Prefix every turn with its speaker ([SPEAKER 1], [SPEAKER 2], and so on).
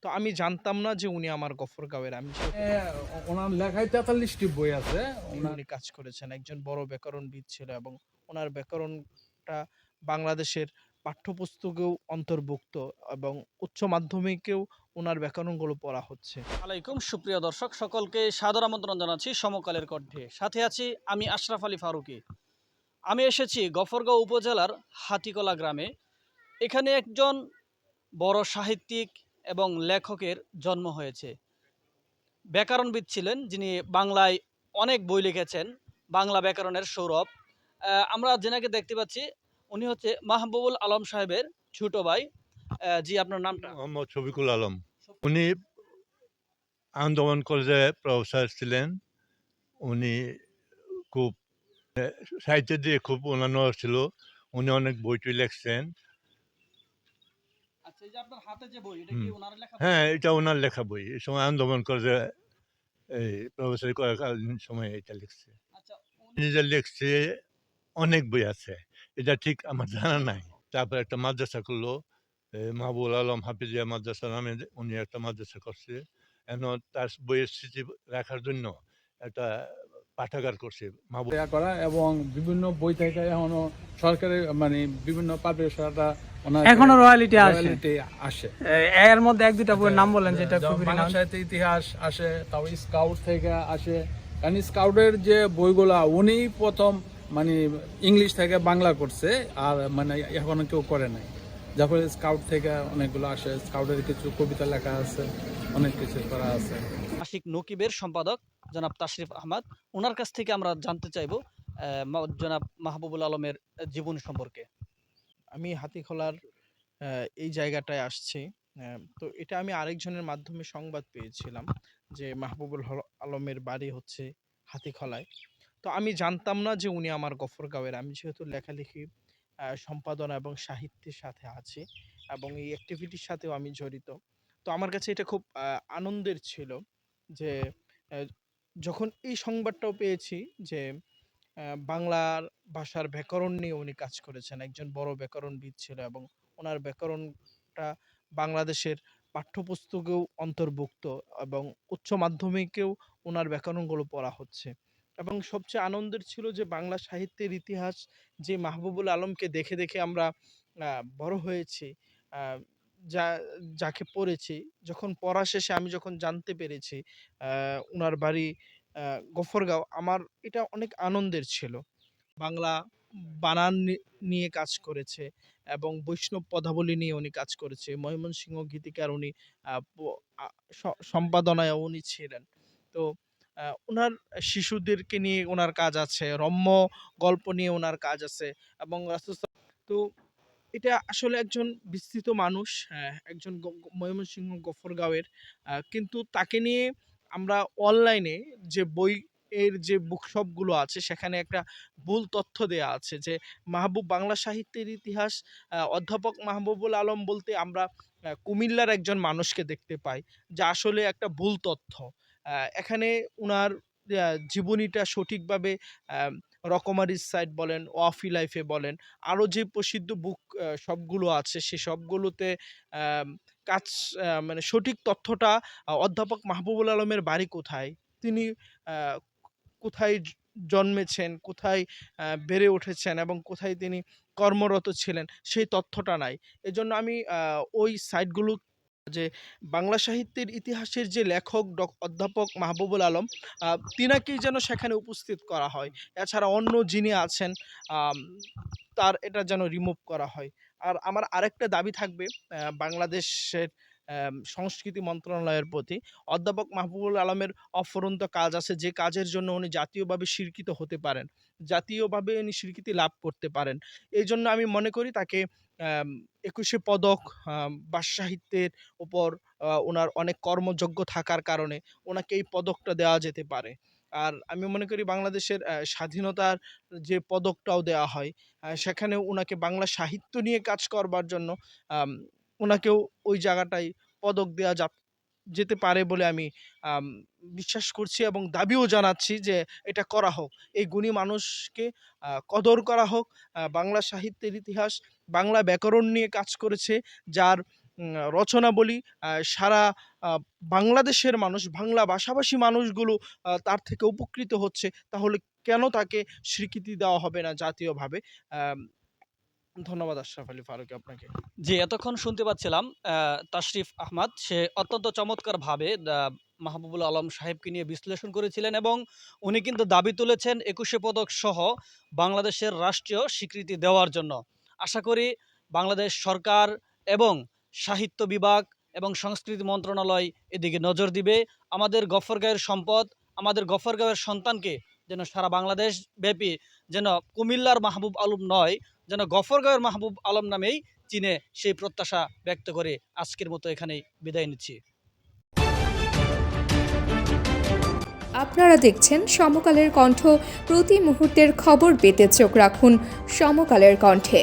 [SPEAKER 1] তো আমি জানতাম না যে উনি আমার গফরগাঁওয়ের। আমি যেহেতু
[SPEAKER 2] ওনার লেখায় ৪৩টি বই আছে। ওনার
[SPEAKER 1] উনি কাজ করেছেন। একজন বড় ব্যাকরণবিদ ছিল এবং উনার ব্যাকরণটা বাংলাদেশের পাঠ্যপুস্তকেও অন্তর্ভুক্ত এবং উচ্চ মাধ্যমিকেও উনার ব্যাকরণগুলো পড়া হচ্ছে।
[SPEAKER 3] আলাইকুম সুপ্রিয় দর্শক সকলকে সাদর আমন্ত্রণ জানাচ্ছি সমকালের কণ্ঠে। সাথে আছি আমি আশরাফ আলী ফারুকী। আমি এসেছি গফরগাঁও উপজেলার হাতিকলা গ্রামে। এখানে একজন বড় সাহিত্যিক এবং লেখকের জন্ম হয়েছে। ব্যাকরণবিদ ছিলেন যিনি বাংলায় অনেক বই লিখেছেন, বাংলা ব্যাকরণের সৌরভ। আমরা যেনাকে দেখতে পাচ্ছি উনি হচ্ছে মাহবুবুল আলম সাহেবের ছোট ভাই। জি, আপনার নামটা?
[SPEAKER 4] মোহাম্মদ শফিকুল আলম। উনি আন্দামান কলেজে প্রফেসর ছিলেন। উনি খুব সাহিত্যের দিকে খুব অন্যান্য ছিল। উনি অনেক বই-টই লেখছেন।
[SPEAKER 3] আচ্ছা, এই যে আপনার হাতে যে বই, এটা কি
[SPEAKER 4] হুম।
[SPEAKER 3] ওনার লেখা বই?
[SPEAKER 4] হ্যাঁ, এটা ওনার লেখা বই। এই সময় আন্দামান কলেজে এই প্রফেসর করাকালীন সময়ে এটা লিখছে।
[SPEAKER 3] আচ্ছা,
[SPEAKER 4] নিজে লিখছে, অনেক বই আছে। এটা ঠিক আমার জানা নাই। তারপরে একটা মাদ্রাসা করলো। মাহবুবুল আলম হাফিজিয়া মাদ্রাসা নামে উনি একটা মাদ্রাসা করছে। এখন তার বইয়ের স্মৃতি রাখার জন্য একটা পাঠাগার করছে।
[SPEAKER 2] ইয়া করা এবং বিভিন্ন বই থেকে এখনো সরকারি মানে বিভিন্ন পাবলিশাররা
[SPEAKER 5] এখনো রয়্যালিটি আসে।
[SPEAKER 2] রয়্যালিটি আসে।
[SPEAKER 5] এর মধ্যে এক দুটা বইয়ের নাম বলেন যেটা
[SPEAKER 2] যেমন
[SPEAKER 5] খুবই
[SPEAKER 2] বাংলা
[SPEAKER 5] renowned।
[SPEAKER 2] সাহিত্যের ইতিহাস আসে, তারপর স্কাউট থেকে আসে। কারণ স্কাউটের যে বইগুলা উনি প্রথম মানে ইংলিশ থেকে বাংলা করছে, আর মানে এখনো কেউ করে নাই। যার ফলে স্কাউট থেকে অনেকগুলো আসে। স্কাউটের কিছু কবিতা লেখা আছে, অনেক কিছু করা আছে।
[SPEAKER 3] আশিক নকিবের সম্পাদক জনাব তাশরিফ আহমদ, ওনার কাছ থেকে আমরা জানতে চাইব জনাব মাহবুবুল আলমের জীবন সম্পর্কে।
[SPEAKER 1] আমি হাতিখোলার এই জায়গাটায় আসছি। তো এটা আমি আরেকজনের মাধ্যমে সংবাদ পেয়েছিলাম যে মাহবুবুল আলমের বাড়ি হচ্ছে হাতিখলায়। তো আমি জানতাম না যে উনি আমার গফরগাঁওয়ের। আমি যেহেতু লেখালেখি, সম্পাদনা এবং সাহিত্যের সাথে আছি এবং এই অ্যাক্টিভিটির সাথেও আমি জড়িত। তো আমার কাছে এটা খুব আনন্দের ছিল যে অ্যা যখন এই সংবাদটাও পেয়েছি যে বাংলার ভাষার ব্যাকরণ নিয়ে উনি কাজ করেছেন। একজন বড় ব্যাকরণবিদ ছিল এবং উনার ব্যাকরণটা বাংলাদেশের পাঠ্যপুস্তকেও অন্তর্ভুক্ত এবং উচ্চ মাধ্যমিকেও উনার ব্যাকরণগুলো পড়া হচ্ছে। এবং সবচেয়ে আনন্দের ছিল যে বাংলা সাহিত্যের ইতিহাস যে মাহবুবুল আলমকে দেখে, দেখে আমরা আ বড় হয়েছি, আ যা যাকে পড়েছি, যখন পড়া শেষে আমি যখন জানতে পেরেছি আ উনার বাড়ি আ গফরগাঁও, আমার এটা অনেক আনন্দের ছিল। বাংলা বানান নিয়ে কাজ করেছে এবং বৈষ্ণব পদাবলী নিয়ে উনি কাজ করেছে। ময়মনসিংহ গীতিকার উনি আ প আ স সম্পাদনায় উনি ছিলেন। তো উনার শিশুদেরকে নিয়ে উনার কাজ আছে। রম্য গল্প নিয়ে উনার কাজ আছে এবং তো এটা আসলে একজন বিস্তৃত মানুষ, একজন ময়মনসিংহ গফরগাঁওয়ের। কিন্তু তাকে নিয়ে আমরা অনলাইনে যে বই এর যে বুকশপ গুলো আছে সেখানে একটা ভুল তথ্য দেয়া আছে যে বাংলা সাহিত্যের ইতিহাস, অধ্যাপক মাহবুবুল আলম বলতে আমরা কুমিল্লার একজন মানুষকে দেখতে পাই। যা আসলে একটা ভুল তথ্য। এখানে উনার জীবনীটা সঠিকভাবে আম রকমারিস সাইট বলেন, ওয়াফি লাইফে বলেন, আরো যে প্রসিদ্ধ বুক সবগুলো আছে সে সবগুলোতে আম কাজ মানে সঠিক তথ্যটা অধ্যাপক মাহবুবুল আলমের বাড়ি কোথায়? তিনি আ কোথায় জন্মেছেন, কোথায় বেড়ে উঠেছেন এবং কোথায় তিনি কর্মরত ছিলেন সেই তথ্যটা নাই। এজন্য আমি ওই সাইটগুলো যে বাংলা সাহিত্যের ইতিহাসের যে লেখক অধ্যাপক মাহবুবুল আলম, আ তিনাকেই যেন সেখানে উপস্থিত করা হয়। এছাড়া অন্য যিনি আছেন আম তার এটা যেন রিমুভ করা হয়। আর আমার আরেকটা দাবি থাকবে বাংলাদেশের সংস্কৃতি মন্ত্রণালয়ের প্রতি। অধ্যাপক মাহবুবুল আলমের অফুরন্ত কাজ আছে যে কাজের জন্য উনি জাতীয়ভাবে স্বীকৃত হতে পারেন। জাতীয়ভাবে উনি স্বীকৃতি লাভ করতে পারেন। এইজন্য আমি মনে করি তাকে আম ২১শে পদক, ভাষা সাহিত্যের উপর উনার অনেক কর্মযোগ্য থাকার কারণে উনাকে এই পদকটা দেওয়া যেতে পারে। আর আমি মনে করি বাংলাদেশের স্বাধীনতার যে পদকটাও দেওয়া হয়, সেখানেও উনাকে বাংলা সাহিত্য নিয়ে কাজ করবার জন্য আম উনাকেও ওই জায়গাটায় পদক দেয়া যেতে পারে বলে আমি আম বিশ্বাস করছি এবং দাবিও জানাচ্ছি যে এটা করা হোক। এই গুণী মানুষকে কদর করা হোক। বাংলা সাহিত্যের ইতিহাস, বাংলা ব্যাকরণ নিয়ে কাজ করেছে, যার রচনাবলী সারা আ বাংলাদেশের মানুষ, বাংলা ভাষাভাষী মানুষগুলো তার থেকে উপকৃত হচ্ছে, তাহলে কেন তাকে স্বীকৃতি দেওয়া হবে না জাতীয়ভাবে? আম ধন্যবাদ আশরাফ আলী ফারুকী আপনাকে।
[SPEAKER 3] জি, এতক্ষণ শুনতে পাচ্ছিলাম তাশরিফ আহমাদ, সে অত্যন্ত চমৎকারভাবে মাহবুবুল আলম সাহেবকে নিয়ে বিশ্লেষণ করেছিলেন এবং উনি কিন্তু দাবি তুলেছেন ২১শে পদক সহ বাংলাদেশের রাষ্ট্রীয় স্বীকৃতি দেওয়ার জন্য। আশা করি বাংলাদেশ সরকার এবং সাহিত্য বিভাগ এবং সংস্কৃতি মন্ত্রণালয় এদিকে নজর দিবে। আমাদের গফরগাঁওয়ের সম্পদ, আমাদের গফরগাঁওয়ের সন্তানকে যেন সারা বাংলাদেশ ব্যাপী যেন কুমিল্লার মাহবুব আলম নয়, যেন গফরগাঁওয়ের মাহবুব আলম নামেই চিনে, সেই প্রত্যাশা ব্যক্ত করে আজকের মতো এখানেই বিদায় নিচ্ছি।
[SPEAKER 6] আপনারা দেখছেন সমকালের কণ্ঠ। প্রতি মুহূর্তের খবর পেতে চোখ রাখুন সমকালের কণ্ঠে।